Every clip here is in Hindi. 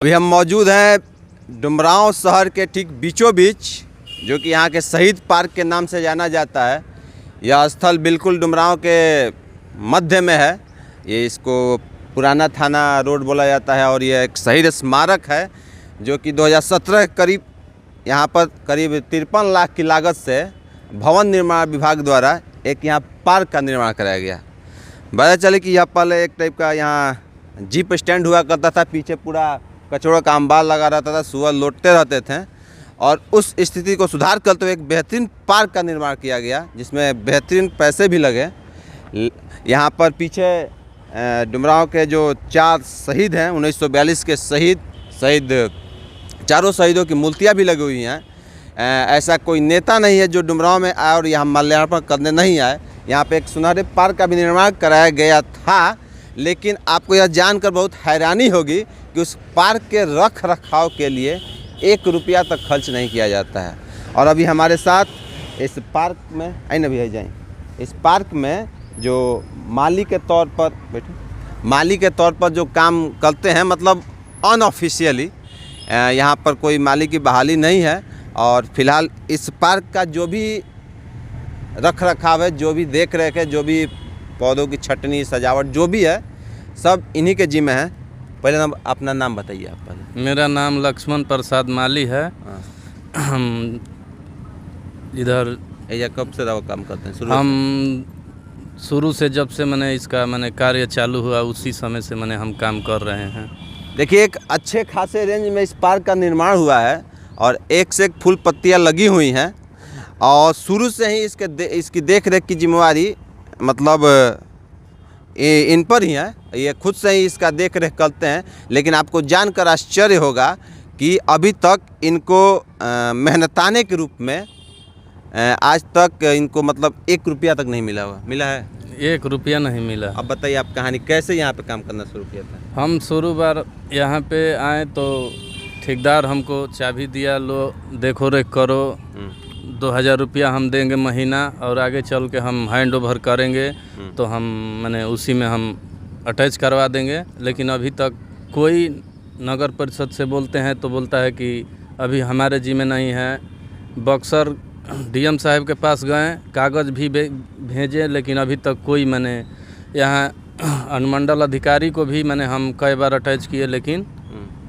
अभी हम मौजूद हैं डुमरांव शहर के ठीक बीचों बीच, जो कि यहाँ के शहीद पार्क के नाम से जाना जाता है। यह स्थल बिल्कुल डुमरांव के मध्य में है। ये इसको पुराना थाना रोड बोला जाता है और यह एक शहीद स्मारक है, जो कि 2017 के करीब यहाँ पर करीब 53 लाख की लागत से भवन निर्माण विभाग द्वारा एक यहाँ पार्क का निर्माण कराया गया। पता चले कि यह पहले एक टाइप का यहाँ जीप स्टैंड हुआ करता था, पीछे पूरा कचड़ों का अंबार लगा रहता था, सुअर लौटते रहते थे और उस स्थिति को सुधार करते हुए एक बेहतरीन पार्क का निर्माण किया गया, जिसमें बेहतरीन पैसे भी लगे। यहाँ पर पीछे डुमरांव के जो 4 शहीद हैं, 1942 के शहीद चारों शहीदों की मूर्तियाँ भी लगी हुई हैं। ऐसा कोई नेता नहीं है जो डुमरांव में आए और यहाँ माल्यार्पण करने नहीं आए। यहाँ पे एक सुनहरे पार्क का भी निर्माण कराया गया था, लेकिन आपको यह जानकर बहुत हैरानी होगी कि उस पार्क के रख रखाव के लिए 1 रुपया तक खर्च नहीं किया जाता है। और अभी हमारे साथ इस पार्क में आइए ना भी जाएँ, इस पार्क में जो माली के तौर पर जो काम करते हैं, मतलब अनऑफिशियली, यहाँ पर कोई माली की बहाली नहीं है। और फिलहाल इस पार्क का जो भी रख रखाव है, जो भी देख रेख है, जो भी पौधों की छटनी सजावट जो भी है, सब इन्हीं के जिम्मे है। पहले अपना नाम बताइए आप पहले। मेरा नाम लक्ष्मण प्रसाद माली है। हम इधर कब से काम करते हैं? शुरू से जब से मैंने इसका कार्य चालू हुआ उसी समय से हम काम कर रहे हैं। देखिए, एक अच्छे खासे रेंज में इस पार्क का निर्माण हुआ है और एक से एक फूल पत्तियाँ लगी हुई हैं और शुरू से ही इसकी देख रेख की जिम्मेवारी मतलब इन पर ही है। ये खुद से ही इसका देख रेख करते हैं। लेकिन आपको जानकर आश्चर्य होगा कि अभी तक इनको मेहनताने के रूप में आज तक इनको मतलब 1 रुपया तक नहीं मिला है 1 रुपया नहीं मिला। अब बताइए आप कहानी कैसे यहाँ पे काम करना शुरू किया था? हम शुरू बार यहाँ पे आए तो ठेकेदार हमको चाबी दिया, लो देखो रेख करो, 2000 रुपया हम देंगे महीना और आगे चल के हम हैंड ओवर करेंगे तो हम उसी में हम अटैच करवा देंगे। लेकिन अभी तक कोई नगर परिषद से बोलते हैं तो बोलता है कि अभी हमारे जिम्मे नहीं है। बक्सर डीएम साहब के पास गए, कागज़ भी भेजे, लेकिन अभी तक कोई यहाँ अनुमंडल अधिकारी को भी हम कई बार अटैच किए, लेकिन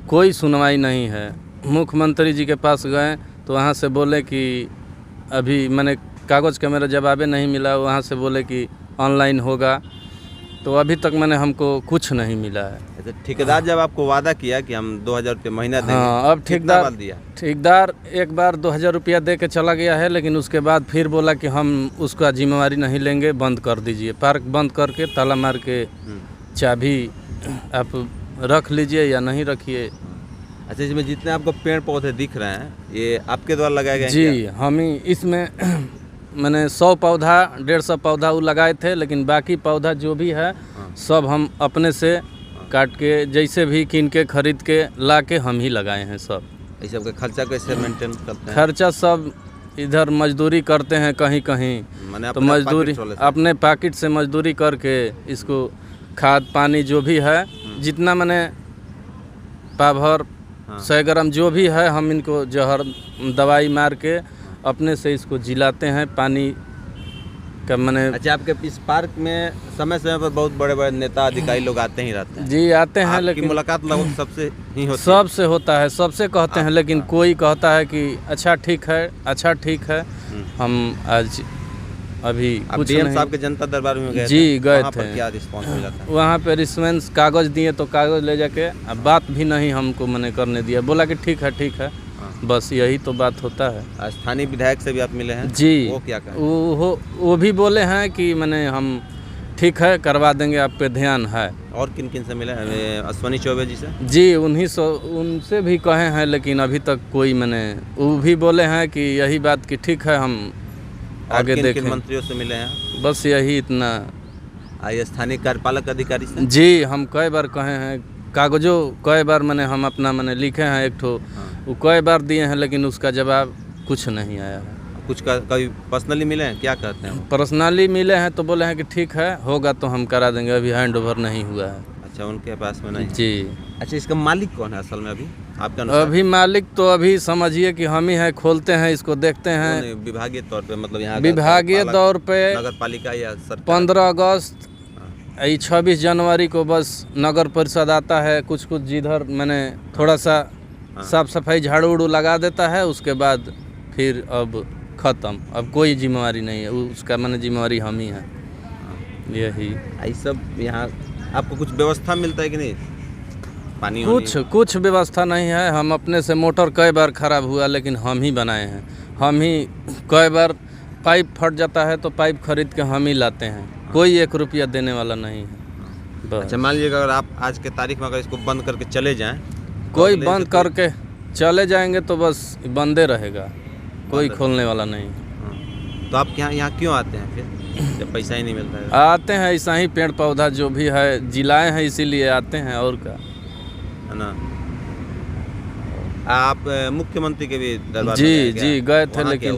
कोई सुनवाई नहीं है। मुख्यमंत्री जी के पास गए तो वहाँ से बोले कि अभी कागज़ का मेरा जवाब नहीं मिला। वहाँ से बोले कि ऑनलाइन होगा, तो अभी तक हमको कुछ नहीं मिला है। ठेकेदार जब आपको वादा किया कि हम 2000 रुपये महीना देंगे, हाँ, अब ठेकेदार एक बार 2000 रुपया दे के चला गया है, लेकिन उसके बाद फिर बोला कि हम उसका जिम्मेवारी नहीं लेंगे, बंद कर दीजिए। पार्क बंद करके ताला मार के चाबी आप रख लीजिए या नहीं रखिए। अच्छा, इसमें जितने आपको पेड़ पौधे दिख रहे हैं ये आपके द्वारा लगाए गए हैं? जी, हम ही इसमें 100 पौधा 150 पौधा वो लगाए थे, लेकिन बाकी पौधा जो भी है सब हम अपने से काट के जैसे भी कीन के खरीद के ला के हम ही लगाए हैं सब। इस सब का खर्चा कैसे मेंटेन करते हैं? खर्चा सब इधर मजदूरी करते हैं, कहीं कहीं तो मजदूरी अपने पॉकेट से मजदूरी करके इसको खाद पानी जो भी है जितना पाभर 100 ग्राम जो भी है हम इनको जहर दवाई मार के अपने से इसको जिलाते हैं पानी का। अच्छा, आपके इस पार्क में समय समय पर बहुत बड़े बड़े नेता अधिकारी लोग आते ही रहते हैं? जी, आते हैं, लेकिन मुलाकात लगभग सबसे ही होती है? सबसे होता है, सबसे कहते हैं, लेकिन कोई कहता है कि अच्छा ठीक है। हम आज अभी कुछ डीएम साहब के जनता दरबार में गए? जी, गए थे। क्या रिस्पॉन्स मिला था? वहाँ पे रिस्पॉन्स कागज़ दिए तो कागज़ ले जाके अब बात भी नहीं हमको करने दिया, बोला कि ठीक है। बस यही तो बात होता है। स्थानीय विधायक से भी आप मिले हैं? जी, वो क्या कहें? वो भी बोले हैं कि हम ठीक है करवा देंगे, आप पे ध्यान है। और किन से मिले हैं? अश्वनी चौबे जी से? जी, उनसे भी कहे हैं, लेकिन अभी तक कोई वो भी बोले हैं कि यही बात कि ठीक है हम आगे देखें। मंत्रियों से मिले हैं? बस यही इतना। स्थानीय कार्यपालक अधिकारी से? जी, हम कई बार कहे हैं, कागजों कई बार हम अपना लिखे हैं एक ठो, वो कई बार दिए हैं, लेकिन उसका जवाब कुछ नहीं आया है। कुछ कभी पर्सनली मिले हैं? क्या कहते हैं? पर्सनली मिले हैं तो बोले हैं कि ठीक है, होगा तो हम करा देंगे, अभी हैंड ओवर नहीं हुआ है। अच्छा, अच्छा, उनके पास में नहीं। जी। अच्छा, इसका मालिक कौन है असल में अभी आपका अनुसार? अभी मालिक तो अभी समझिए कि हम ही हैं, खोलते हैं इसको, देखते हैं। कौन है? विभागीय तौर पे मतलब यहाँ का विभागीय कार्यपालक, तौर पे नगर पालिका या सरकार? 15 अगस्त 26 जनवरी को बस नगर परिषद आता है, कुछ कुछ जिधर मैंने थोड़ा सा साफ सफाई झाड़ू उड़ू लगा देता है, उसके बाद फिर अब ख़त्म। अब कोई जिम्मेवारी नहीं है उसका, मैंने जिम्मेवारी हम ही है। यही ये सब यहाँ आपको कुछ व्यवस्था मिलता है कि नहीं? पानी कुछ व्यवस्था नहीं है। हम अपने से मोटर कई बार ख़राब हुआ लेकिन हम ही बनाए हैं, हम ही कई बार पाइप फट जाता है तो पाइप खरीद के हम ही लाते हैं, कोई 1 रुपया देने वाला नहीं है। बस। अच्छा, मान लीजिएगा अगर आप आज के तारीख में अगर इसको बंद करके चले जाएं, कोई बंद करके चले जाएंगे तो बस बंदे रहेगा, कोई खोलने वाला नहीं। तो आप यहाँ क्यों आते हैं फिर जब पैसा ही नहीं मिलता है? आते हैं ऐसा ही, पेड़ पौधा जो भी है जिलाए हैं इसीलिए आते हैं, और क्या है ना। आप मुख्यमंत्री के भी दरबार जी गए थे, लेकिन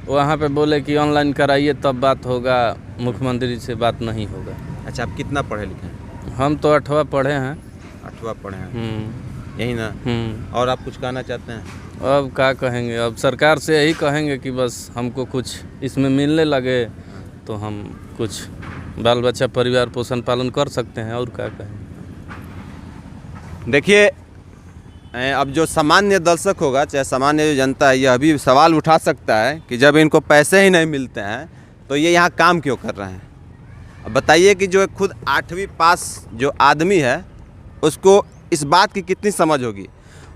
वहाँ पे बोले कि ऑनलाइन कराइए तब बात होगा, मुख्यमंत्री से बात नहीं होगा। अच्छा, आप कितना पढ़े लिखे हैं? हम तो 8वां पढ़े हैं। 8वां पढ़े हैं, यही ना। और आप कुछ कहना चाहते हैं? अब क्या कहेंगे, अब सरकार से यही कहेंगे कि बस हमको कुछ इसमें मिलने लगे तो हम कुछ बाल बच्चा परिवार पोषण पालन कर सकते हैं, और क्या कहेंगे। देखिए, अब जो सामान्य दर्शक होगा, चाहे सामान्य जो जनता है, यह भी सवाल उठा सकता है कि जब इनको पैसे ही नहीं मिलते हैं तो ये यहाँ काम क्यों कर रहे हैं। अब बताइए कि जो खुद 8वीं पास जो आदमी है उसको इस बात की कितनी समझ होगी।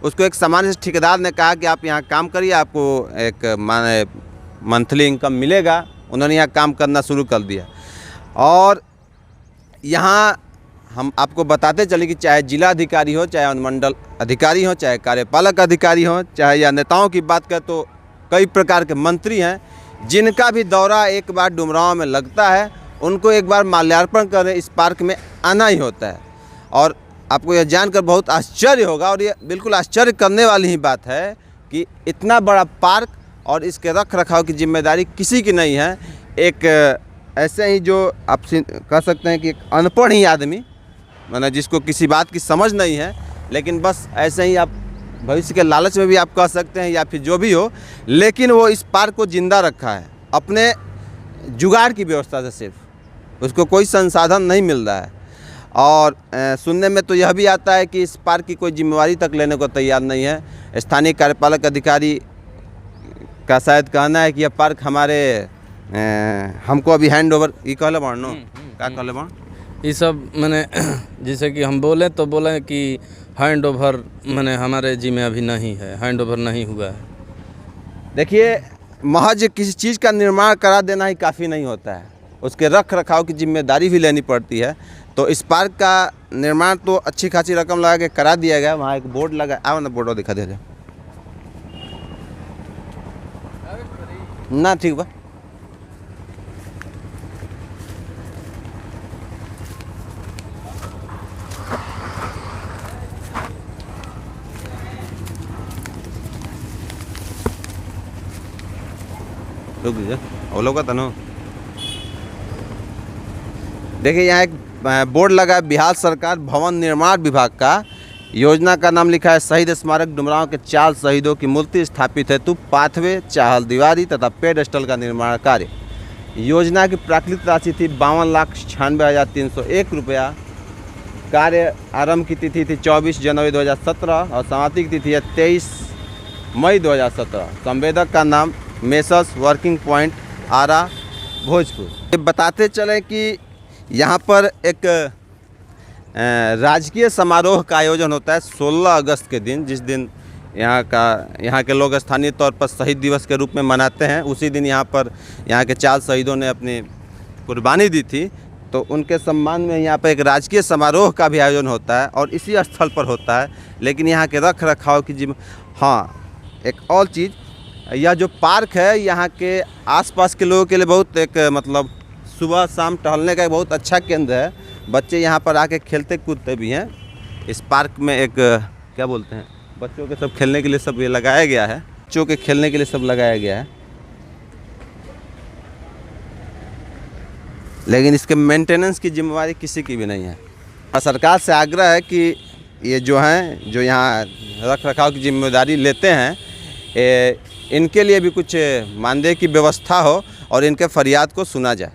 उसको एक सामान्य ठेकेदार ने कहा कि आप यहाँ काम करिए, आपको एक मंथली इनकम मिलेगा। उन्होंने यहाँ काम करना शुरू कर दिया। और यहाँ हम आपको बताते चले कि चाहे जिला अधिकारी हो, चाहे अनुमंडल अधिकारी हो, चाहे कार्यपालक अधिकारी हो, चाहे या नेताओं की बात करें तो कई प्रकार के मंत्री हैं जिनका भी दौरा एक बार डुमरांव में लगता है, उनको एक बार माल्यार्पण करने इस पार्क में आना ही होता है। और आपको यह जानकर बहुत आश्चर्य होगा, और ये बिल्कुल आश्चर्य करने वाली ही बात है कि इतना बड़ा पार्क और इसके रख रखाव की जिम्मेदारी किसी की नहीं है। एक ऐसे ही जो आप कह सकते हैं कि एक अनपढ़ ही आदमी, माना जिसको किसी बात की समझ नहीं है, लेकिन बस ऐसे ही आप भविष्य के लालच में भी आप कह सकते हैं या फिर जो भी हो, लेकिन वो इस पार्क को जिंदा रखा है अपने जुगाड़ की व्यवस्था से। सिर्फ उसको कोई संसाधन नहीं मिल रहा है। और सुनने में तो यह भी आता है कि इस पार्क की कोई जिम्मेवारी तक लेने को तैयार नहीं है। स्थानीय कार्यपालक अधिकारी का शायद कहना है कि यह पार्क हमारे हमको अभी हैंड ओवर ये कहले बानो क्या कहले बाण ये सब मैंने जैसे कि हम बोले तो बोले कि हैंड ओवर मैंने हमारे जी में अभी नहीं है, हैंड ओवर नहीं हुआ है। देखिए, महज किसी चीज़ का निर्माण करा देना ही काफ़ी नहीं होता है, उसके रख रखाव की जिम्मेदारी भी लेनी पड़ती है। तो इस पार्क का निर्माण तो अच्छी खासी रकम लगा के करा दिया गया। वहाँ एक बोर्ड लगा, आओ ना बोर्ड दिखा दे ना, ठीक बा। रुक दीजिए, वो लोग का ना देखिए, यहाँ एक बोर्ड लगा है बिहार सरकार भवन निर्माण विभाग का। योजना का नाम लिखा है शहीद स्मारक डुमरांव के 4 शहीदों की मूर्ति स्थापित हेतु पाथवे, चाहल दीवारी तथा पेडस्टल का निर्माण कार्य। योजना की प्राकृतिक राशि थी 52,96,301 रुपया। कार्य आरंभ की तिथि थी 24 जनवरी 2017 और समाप्ति की तिथि है 23 मई 2017। संवेदक का नाम मेसर्स वर्किंग पॉइंट आरा भोजपुर। ये बताते चले कि यहाँ पर एक राजकीय समारोह का आयोजन होता है 16 अगस्त के दिन, जिस दिन यहाँ के लोग स्थानीय तौर पर शहीद दिवस के रूप में मनाते हैं। उसी दिन यहाँ पर यहाँ के 4 शहीदों ने अपनी कुर्बानी दी थी, तो उनके सम्मान में यहाँ पर एक राजकीय समारोह का भी आयोजन होता है और इसी स्थल पर होता है। लेकिन यहाँ के रख रखाव की एक और चीज़, यह जो पार्क है यहाँ के आसपास के लोगों के लिए बहुत एक मतलब सुबह शाम टहलने का एक बहुत अच्छा केंद्र है। बच्चे यहाँ पर आके खेलते कूदते भी हैं। इस पार्क में एक क्या बोलते हैं, बच्चों के सब खेलने के लिए सब ये लगाया गया है, बच्चों के खेलने के लिए सब लगाया गया है। लेकिन इसके मेंटेनेंस की जिम्मेवारी किसी की भी नहीं है। सरकार से आग्रह है कि ये जो हैं जो यहाँ रख रखाव की जिम्मेदारी लेते हैं इनके लिए भी कुछ मानदेय की व्यवस्था हो और इनके फरियाद को सुना जाए।